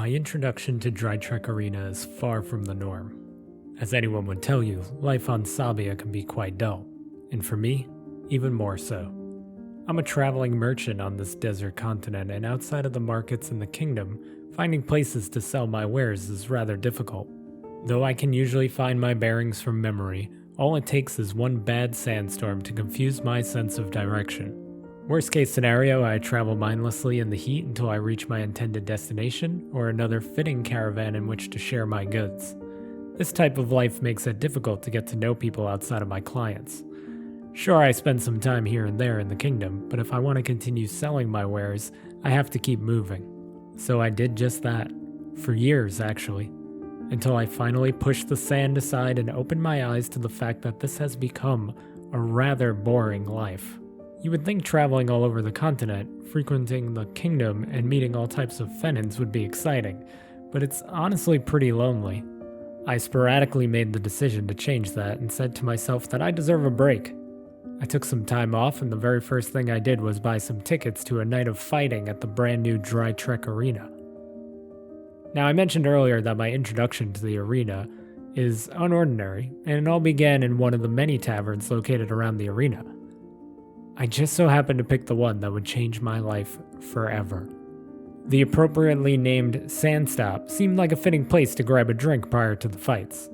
My introduction to Drytreck Arena is far from the norm. As anyone would tell you, life on Sasselia can be quite dull, and for me, even more so. I'm a traveling merchant on this desert continent, and outside of the markets in the kingdom, finding places to sell my wares is rather difficult. Though I can usually find my bearings from memory, all it takes is one bad sandstorm to confuse my sense of direction. Worst case scenario, I travel mindlessly in the heat until I reach my intended destination, or another fitting caravan in which to share my goods. This type of life makes it difficult to get to know people outside of my clients. Sure, I spend some time here and there in the kingdom, but if I want to continue selling my wares, I have to keep moving. So I did just that. For years, actually. Until I finally pushed the sand aside and opened my eyes to the fact that this has become a rather boring life. You would think traveling all over the continent, frequenting the kingdom, and meeting all types of fenins would be exciting, but it's honestly pretty lonely. I sporadically made the decision to change that and said to myself that I deserve a break. I took some time off, and the very first thing I did was buy some tickets to a night of fighting at the brand new Drytreck Arena. Now, I mentioned earlier that my introduction to the arena is unordinary, and it all began in one of the many taverns located around the arena. I just so happened to pick the one that would change my life forever. The appropriately named Sandstop seemed like a fitting place to grab a drink prior to the fights.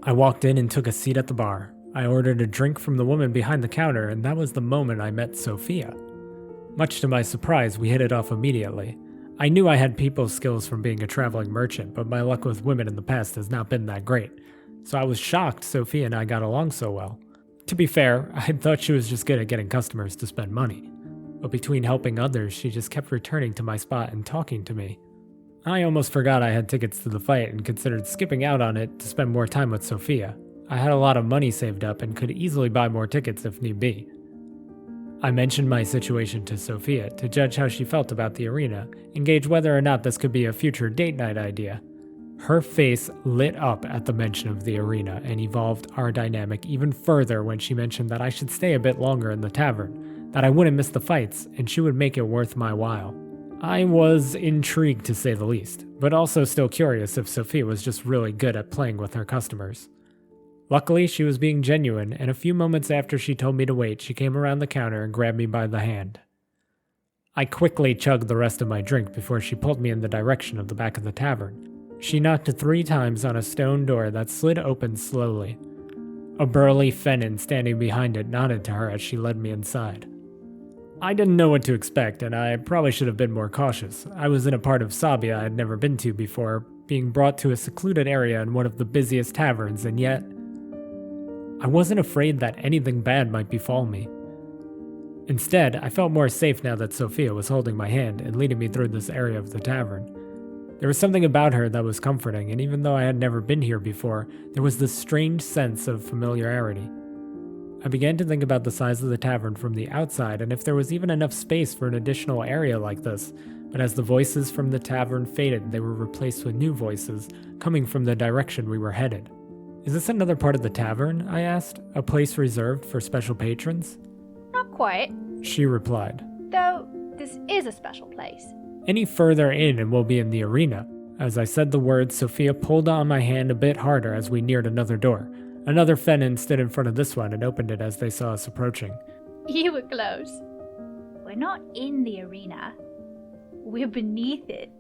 I walked in and took a seat at the bar. I ordered a drink from the woman behind the counter, and that was the moment I met Sophia. Much to my surprise, we hit it off immediately. I knew I had people skills from being a traveling merchant, but my luck with women in the past has not been that great, so I was shocked Sophia and I got along so well. To be fair, I thought she was just good at getting customers to spend money, but between helping others, she just kept returning to my spot and talking to me. I almost forgot I had tickets to the fight and considered skipping out on it to spend more time with Sophia. I had a lot of money saved up and could easily buy more tickets if need be. I mentioned my situation to Sophia to judge how she felt about the arena and gauge whether or not this could be a future date night idea. Her face lit up at the mention of the arena and evolved our dynamic even further when she mentioned that I should stay a bit longer in the tavern, that I wouldn't miss the fights, and she would make it worth my while. I was intrigued to say the least, but also still curious if Sophia was just really good at playing with her customers. Luckily, she was being genuine, and a few moments after she told me to wait, she came around the counter and grabbed me by the hand. I quickly chugged the rest of my drink before she pulled me in the direction of the back of the tavern. She knocked 3 times on a stone door that slid open slowly. A burly fenin standing behind it nodded to her as she led me inside. I didn't know what to expect, and I probably should have been more cautious. I was in a part of Sabia I had never been to before, being brought to a secluded area in one of the busiest taverns, and yet I wasn't afraid that anything bad might befall me. Instead, I felt more safe now that Sophia was holding my hand and leading me through this area of the tavern. There was something about her that was comforting, and even though I had never been here before, there was this strange sense of familiarity. I began to think about the size of the tavern from the outside and if there was even enough space for an additional area like this, but as the voices from the tavern faded, they were replaced with new voices coming from the direction we were headed. "Is this another part of the tavern?" I asked. "A place reserved for special patrons?" Not quite, she replied. though this is a special place. "Any further in and we'll be in the arena." As I said the words, Sophia pulled on my hand a bit harder as we neared another door. Another fenin stood in front of this one and opened it as they saw us approaching. You were close. We're not in the arena. We're beneath it.